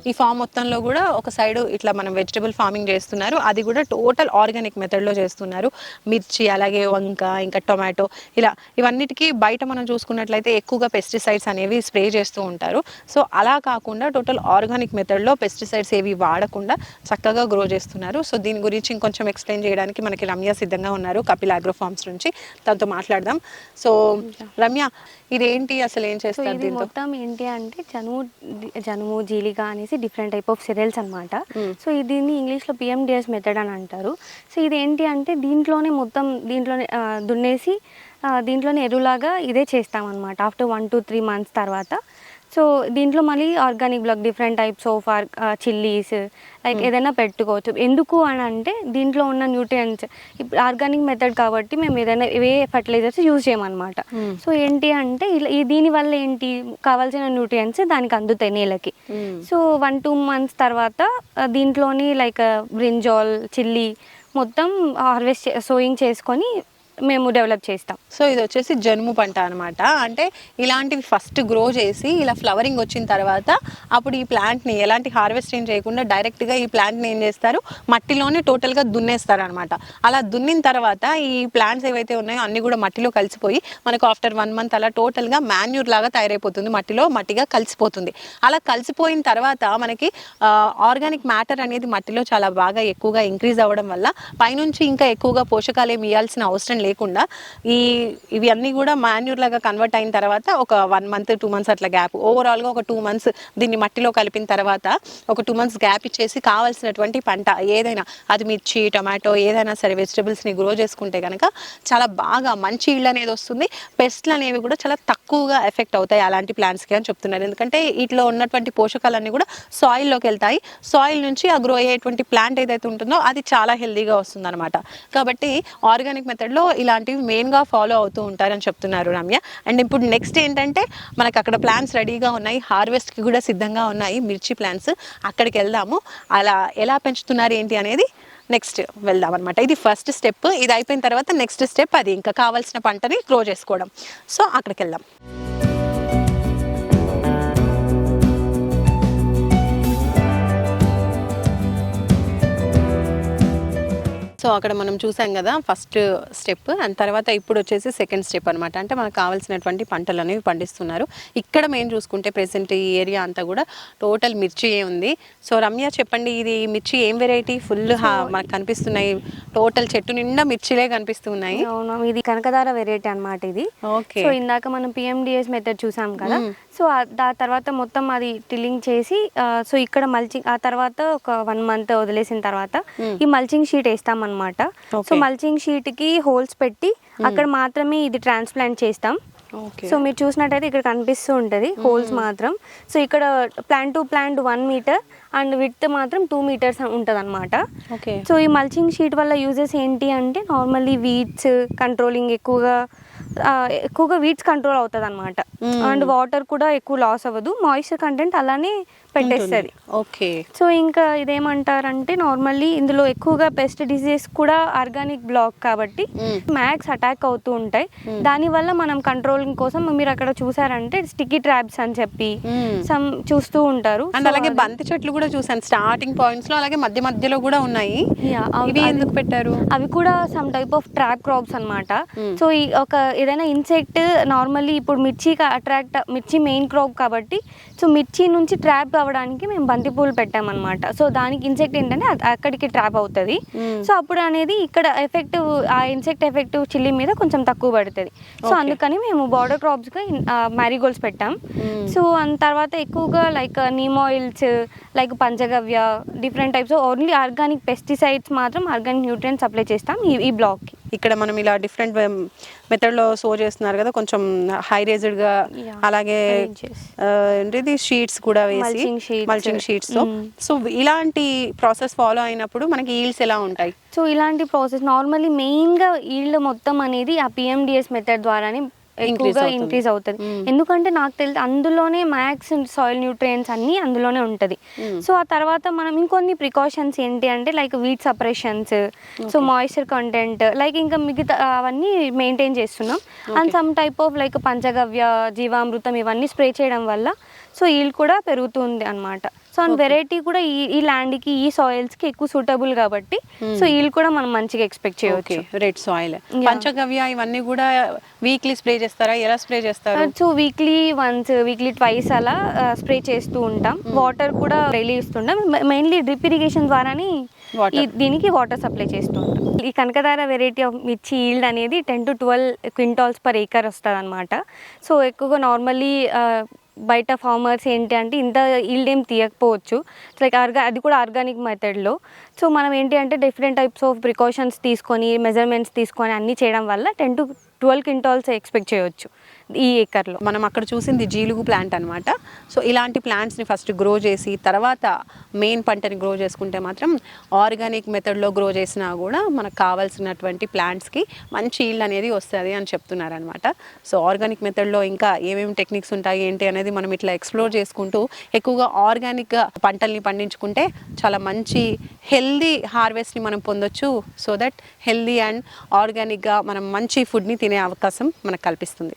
ఈ ఫామ్ మొత్తంలో కూడా ఒక సైడ్ ఇట్లా మనం వెజిటబుల్ ఫార్మింగ్ చేస్తున్నారు, అది కూడా టోటల్ ఆర్గానిక్ మెథడ్లో చేస్తున్నారు. మిర్చి, అలాగే వంక, ఇంకా టొమాటో, ఇలా ఇవన్నిటికీ బయట మనం చూసుకున్నట్లయితే ఎక్కువగా పెస్టిసైడ్స్ అనేవి స్ప్రే చేస్తూ ఉంటారు. సో అలా కాకుండా టోటల్ ఆర్గానిక్ మెథడ్లో పెస్టిసైడ్స్ ఏవి వాడకుండా చక్కగా గ్రో చేస్తున్నారు. సో దీని గురించి ఇంకొంచెం ఎక్స్ప్లెయిన్ చేయడానికి మనకి రమ్య సిద్ధంగా ఉన్నారు కపిల్ అగ్రో ఫార్మ్స్ నుంచి. తనతో మాట్లాడదాం. సో రమ్య, ఇదేంటి, అసలు ఏం చేస్తారు? ఇది మొత్తం ఏంటి అంటే జనుము, జీలిగా అనేసి డిఫరెంట్ టైప్ ఆఫ్ సిరియల్స్ అనమాట. సో దీన్ని ఇంగ్లీష్లో PMDS మెథడ్ అని అంటారు. సో ఇది ఏంటి అంటే దీంట్లోనే దున్నేసి దీంట్లోనే ఎరువులాగా ఇదే చేస్తామన్నమాట ఆఫ్టర్ 1 to 3 months తర్వాత. సో దీంట్లో మళ్ళీ organic black different types of chillies like ఏదైనా పెట్టుకోవచ్చు. ఎందుకు అని అంటే దీంట్లో ఉన్న న్యూట్రియంట్స్ ఇప్పుడు ఆర్గానిక్ మెథడ్ కాబట్టి మేము ఏదైనా ఏ ఫర్టిలైజర్స్ యూజ్ చేయమన్నమాట. సో ఏంటి అంటే దీనివల్ల ఏంటి కావాల్సిన న్యూట్రియంట్స్ దానికి అందుతాయి నేలకి. సో 1-2 months తర్వాత దీంట్లోని లైక్ బ్రింజాల్, చిల్లీ మొత్తం హార్వెస్ట్ సోయింగ్ చేసుకొని మేము డెవలప్ చేస్తాం. సో ఇది వచ్చేసి జనుము పంట అనమాట. అంటే ఇలాంటివి ఫస్ట్ గ్రో చేసి ఇలా ఫ్లవరింగ్ వచ్చిన తర్వాత అప్పుడు ఈ ప్లాంట్ని ఎలాంటి హార్వెస్టింగ్ చేయకుండా డైరెక్ట్గా ఈ ప్లాంట్ని ఏం చేస్తారు, మట్టిలోనే టోటల్గా దున్నేస్తారు అనమాట. అలా దున్నిన తర్వాత ఈ ప్లాంట్స్ ఏవైతే ఉన్నాయో అన్నీ కూడా మట్టిలో కలిసిపోయి మనకు ఆఫ్టర్ 1 month అలా టోటల్గా మాన్యూర్ లాగా తయారైపోతుంది, మట్టిగా కలిసిపోతుంది. అలా కలిసిపోయిన తర్వాత మనకి ఆర్గానిక్ మ్యాటర్ అనేది మట్టిలో చాలా బాగా ఎక్కువగా ఇంక్రీజ్ అవ్వడం వల్ల పైనుంచి ఇంకా ఎక్కువగా పోషకాలు ఏమి ఇవ్వాల్సిన అవసరం లేకుండా ఇవి అన్నీ కూడా మాన్యూర్ లాగా కన్వర్ట్ అయిన తర్వాత ఒక 1 month 2 months అట్లా గ్యాప్, ఓవరాల్గా ఒక 2 months దీన్ని మట్టిలో కలిపిన తర్వాత ఒక 2 months గ్యాప్ ఇచ్చేసి కావాల్సినటువంటి పంట ఏదైనా, అది మిర్చి, టొమాటో ఏదైనా సరే వెజిటబుల్స్ని గ్రో చేసుకుంటే కనుక చాలా బాగా మంచి ఈల్డ్ అనేది వస్తుంది. పెస్ట్లు అనేవి కూడా చాలా తక్కువగా ఎఫెక్ట్ అవుతాయి అలాంటి ప్లాంట్స్కి అని చెప్తున్నారు. ఎందుకంటే వీటిలో ఉన్నటువంటి పోషకాలన్నీ కూడా సాయిల్లోకి వెళ్తాయి. సాయిల్ నుంచి ఆ గ్రో అయ్యేటువంటి ప్లాంట్ ఏదైతే ఉంటుందో అది చాలా హెల్దీగా వస్తుంది అనమాట. కాబట్టి ఆర్గానిక్ మెథడ్లో ఇలాంటివి మెయిన్గా ఫాలో అవుతూ ఉంటారని చెప్తున్నారు రమ్య. అండ్ ఇప్పుడు నెక్స్ట్ ఏంటంటే మనకు అక్కడ ప్లాంట్స్ రెడీగా ఉన్నాయి, హార్వెస్ట్కి కూడా సిద్ధంగా ఉన్నాయి మిర్చి ప్లాంట్స్. అక్కడికి వెళ్దాము, అలా ఎలా పెంచుతున్నారు ఏంటి అనేది నెక్స్ట్ వెళ్దాం అనమాట. ఇది ఫస్ట్ స్టెప్. ఇది అయిపోయిన తర్వాత నెక్స్ట్ స్టెప్ అది ఇంకా కావాల్సిన పంటని గ్రో చేసుకోవడం. సో అక్కడికి వెళ్దాం. సో అక్కడ మనం చూసాం కదా ఫస్ట్ స్టెప్, అండ్ తర్వాత ఇప్పుడు వచ్చేసి సెకండ్ స్టెప్ అనమాట. అంటే మనకు కావాల్సినటువంటి పంటలు అనేవి పండిస్తున్నారు. ఇక్కడ మేము చూసుకుంటే ప్రెసెంట్ ఈ ఏరియా అంతా కూడా టోటల్ మిర్చి ఉంది. సో రమ్య చెప్పండి, ఇది మిర్చి ఏం వెరైటీ? ఫుల్ మనకు కనిపిస్తున్నాయి, టోటల్ చెట్టు నిండా మిర్చిలే కనిపిస్తున్నాయి. అవును, ఇది కనకదార వెరైటీ అనమాట ఇది. ఓకే. సో ఇందాక మనం PMDS మెథడ్ చూసాం కదా. సో ఆ తర్వాత మొత్తం అది టిల్లింగ్ చేసి సో ఇక్కడ మల్చింగ్, ఆ తర్వాత ఒక 1 month వదిలేసిన తర్వాత ఈ మల్చింగ్ షీట్ వేస్తాం అనమాట. సో మల్చింగ్ షీట్ కి హోల్స్ పెట్టి అక్కడ మాత్రమే ఇది ట్రాన్స్ప్లాంట్ చేస్తాం. సో మీరు చూసినట్టయితే ఇక్కడ కనిపిస్తూ ఉంటుంది హోల్స్ మాత్రం. సో ఇక్కడ plant to plant 1 meter and width మాత్రం 2 meters ఉంటుంది అనమాట. సో ఈ మల్చింగ్ షీట్ వల్ల యూజెస్ ఏంటి అంటే నార్మల్లీ వీడ్స్ కంట్రోలింగ్ ఎక్కువగా వీడ్స్ కంట్రోల్ అవుతుంది అనమాట. అండ్ వాటర్ కూడా ఎక్కువ లాస్ అవ్వదు, మాయిశ్చర్ కంటెంట్ అలానే పెట్టేస్తుంది. ఓకే. సో ఇంకా ఇదేమంటారంటే నార్మల్లీ ఇందులో ఎక్కువగా పెస్ట్ డిసీజెస్ కూడా ఆర్గానిక్ బ్లాక్ కాబట్టి మ్యాక్స్ అటాక్ అవుతూ ఉంటాయి. దానివల్ల మనం కంట్రోలింగ్ కోసం మీరు అక్కడ చూసారంటే స్టిక్కీ ట్రాప్స్ అని చెప్పి సమ్ చూస్తూ ఉంటారు. అండ్ అలాగే బంతి చెట్లు కూడా చూసాను స్టార్టింగ్ పాయింట్స్ లో, అలాగే మధ్యలో కూడా ఉన్నాయి. ఇవి ఎందుకు పెట్టారు? అవి కూడా some type of trap crops అనమాట. సో ఒక ఏదైనా ఇన్సెక్ట్ నార్మల్లీ ఇప్పుడు మిర్చి మెయిన్ క్రాప్ కాబట్టి సో మిర్చి నుంచి ట్రాప్ అవ్వడానికి మేము బంతిపూలు పెట్టామన్నమాట. సో దానికి ఇన్సెక్ట్ ఏంటంటే అక్కడికి ట్రాప్ అవుతుంది. సో అప్పుడు అనేది ఇక్కడ ఎఫెక్టివ్ ఆ ఇన్సెక్ట్ ఎఫెక్టివ్ చిల్లీ మీద కొంచెం తక్కువ పడుతుంది. సో అందుకని మేము బార్డర్ క్రాప్స్గా మ్యారీగోల్డ్స్ పెట్టాం. సో తర్వాత ఎక్కువగా like neem oils, like panchagavya, different types only organic pesticides మాత్రం ఆర్గానిక్ న్యూట్రియంట్స్ అప్లై చేస్తాం ఈ బ్లాక్కి. ఇక్కడ మనం ఇలా డిఫరెంట్ మెథడ్లో సో చేస్తున్నారు కదా, కొంచెం హై రేజ్డ్గా, అలాగే షీట్స్ కూడా వేసి మల్చింగ్ షీట్స్. సో ఇలాంటి ప్రాసెస్ ఫాలో అయినప్పుడు మనకి ఈల్డ్స్ ఎలా ఉంటాయి? సో ఇలాంటి ప్రాసెస్ నార్మల్లీ మెయిన్గా ఈల్డ్ మొత్తం అనేది ఆ PMDS మెథడ్ ద్వారానే ఎక్కువగా ఇంక్రీజ్ అవుతుంది. ఎందుకంటే నాకు తెలిసి అందులోనే మ్యాక్స్ సాయిల్ న్యూట్రియంట్స్ అన్నీ అందులోనే ఉంటుంది. సో ఆ తర్వాత మనం ఇంకొన్ని ప్రికాషన్స్ ఏంటి అంటే like weed separations, so moisture content, like ఇంకా మిగతా అవన్నీ మెయింటైన్ చేస్తున్నాం. And some type of like panchagavya, jeevamrutham ఇవన్నీ స్ప్రే చేయడం వల్ల సో ఈల్డ్ కూడా పెరుగుతుంది అనమాట. సో అండ్ వెరైటీ కూడా ఈ ల్యాండ్కి ఈ సాయిల్స్కి ఎక్కువ సూటబుల్ కాబట్టి సో వీళ్ళు కూడా మనం మంచిగా ఎక్స్పెక్ట్ చేయవచ్చు. రెడ్ సాయిల్, పంచగవ్య ఇవన్నీ కూడా వీక్లీ స్ప్రే చేస్తారా, ఎలా స్ప్రే చేస్తారు? So weekly once, weekly twice అలా స్ప్రే చేస్తూ ఉంటాం. వాటర్ కూడా డైలీ ఇస్తుంటాం. మెయిన్లీ డ్రిప్ ఇరిగేషన్ ద్వారానే దీనికి వాటర్ సప్లై చేస్తూ ఉంటాం. ఈ కనకదార వెరైటీ ఆఫ్ మిర్చి ఈల్డ్ అనేది 10 to 12 క్వింటాల్స్ పర్ ఏకర్ వస్తుంది అనమాట. సో ఎక్కువగా నార్మల్లీ బయట ఫార్మర్స్ ఏంటి అంటే ఇంత ఈల్డ్ ఏం తీయకపోవచ్చు, లైక్ అది కూడా ఆర్గానిక్ మెథడ్లో. సో మనం ఏంటి అంటే డిఫరెంట్ టైప్స్ ఆఫ్ ప్రికాషన్స్ తీసుకొని మెజర్మెంట్స్ తీసుకొని అన్నీ చేయడం వల్ల 10 to 12 క్వింటాల్స్ ఎక్స్పెక్ట్ చేయవచ్చు ఈ ఏకర్లో. మనం అక్కడ చూసింది జీలుగు ప్లాంట్ అనమాట. సో ఇలాంటి ప్లాంట్స్ని ఫస్ట్ గ్రో చేసి తర్వాత మెయిన్ పంటని గ్రో చేసుకుంటే మాత్రం ఆర్గానిక్ మెథడ్లో గ్రో చేసినా కూడా మనకు కావాల్సినటువంటి ప్లాంట్స్కి మంచి ఈల్డ్ అనేది వస్తుంది అని చెప్తున్నారనమాట. సో ఆర్గానిక్ మెథడ్లో ఇంకా ఏమేమి టెక్నిక్స్ ఉంటాయి ఏంటి అనేది మనం ఇట్లా ఎక్స్ప్లోర్ చేసుకుంటూ ఎక్కువగా ఆర్గానిక్ పంటల్ని పండించుకుంటే చాలా మంచి హెల్దీ హార్వెస్ట్ని మనం పొందొచ్చు. సో దట్ హెల్దీ అండ్ ఆర్గానిక్గా మనం మంచి ఫుడ్ని తినే అవకాశం మనకు కల్పిస్తుంది.